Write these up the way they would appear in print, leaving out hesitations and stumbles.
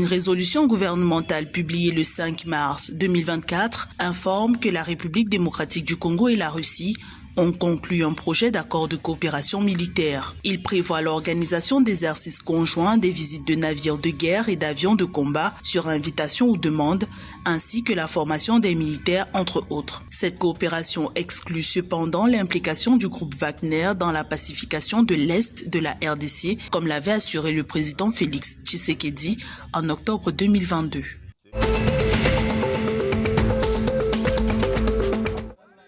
résolution gouvernementale publiée le 5 mars 2024 informe que la République démocratique du Congo et la Russie ont conclu un projet d'accord de coopération militaire. Il prévoit l'organisation d'exercices conjoints, des visites de navires de guerre et d'avions de combat sur invitation ou demande, ainsi que la formation des militaires, entre autres. Cette coopération exclut cependant l'implication du groupe Wagner dans la pacification de l'Est de la RDC, comme l'avait assuré le président Félix Tshisekedi en octobre 2022.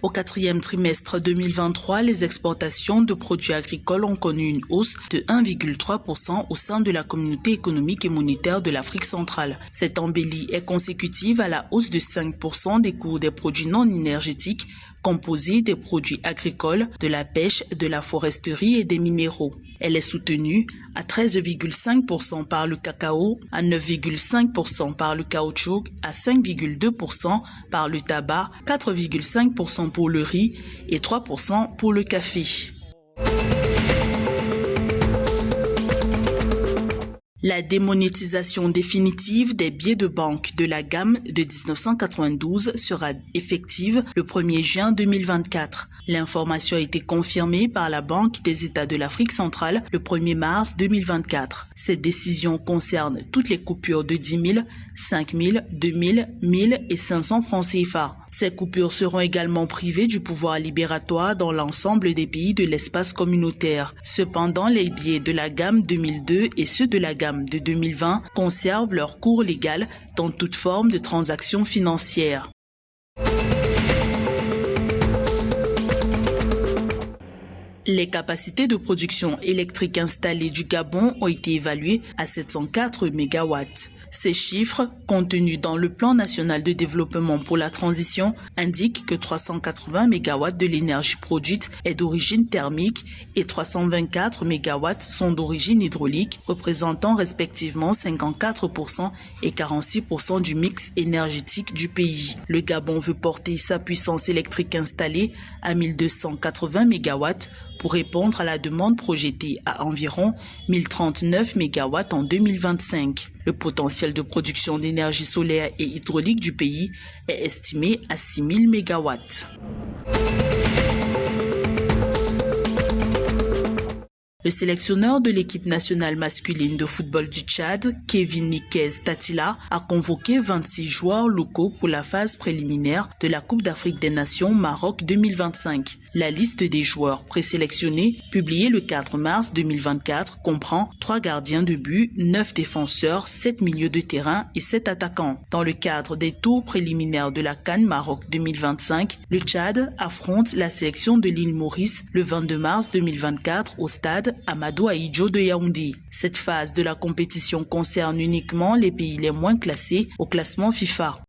Au quatrième trimestre 2023, les exportations de produits agricoles ont connu une hausse de 1,3% au sein de la communauté économique et monétaire de l'Afrique centrale. Cette embellie est consécutive à la hausse de 5% des cours des produits non énergétiques composés des produits agricoles, de la pêche, de la foresterie et des minéraux. Elle est soutenue à 13,5% par le cacao, à 9,5% par le caoutchouc, à 5,2% par le tabac, 4,5% pour le riz et 3% pour le café. La démonétisation définitive des billets de banque de la gamme de 1992 sera effective le 1er juin 2024. L'information a été confirmée par la Banque des États de l'Afrique centrale le 1er mars 2024. Cette décision concerne toutes les coupures de 10 000, 5 000, 2 000, 1 000 et 500 francs CFA. Ces coupures seront également privées du pouvoir libératoire dans l'ensemble des pays de l'espace communautaire. Cependant, les billets de la gamme 2002 et ceux de la gamme de 2020 conservent leur cours légal dans toute forme de transaction financière. Les capacités de production électrique installées du Gabon ont été évaluées à 704 MW. Ces chiffres, contenus dans le Plan national de développement pour la transition, indiquent que 380 MW de l'énergie produite est d'origine thermique et 324 MW sont d'origine hydraulique, représentant respectivement 54% et 46% du mix énergétique du pays. Le Gabon veut porter sa puissance électrique installée à 1280 MW pour répondre à la demande projetée à environ 1039 MW en 2025. Le potentiel de production d'énergie solaire et hydraulique du pays est estimé à 6000 MW. Le sélectionneur de l'équipe nationale masculine de football du Tchad, Kevin Nikez Tatila, a convoqué 26 joueurs locaux pour la phase préliminaire de la Coupe d'Afrique des Nations Maroc 2025. La liste des joueurs présélectionnés, publiée le 4 mars 2024, comprend 3 gardiens de but, 9 défenseurs, 7 milieux de terrain et 7 attaquants. Dans le cadre des tours préliminaires de la CAN Maroc 2025, le Tchad affronte la sélection de l'île Maurice le 22 mars 2024 au stade Amadou Ahidjo de Yaoundé. Cette phase de la compétition concerne uniquement les pays les moins classés au classement FIFA.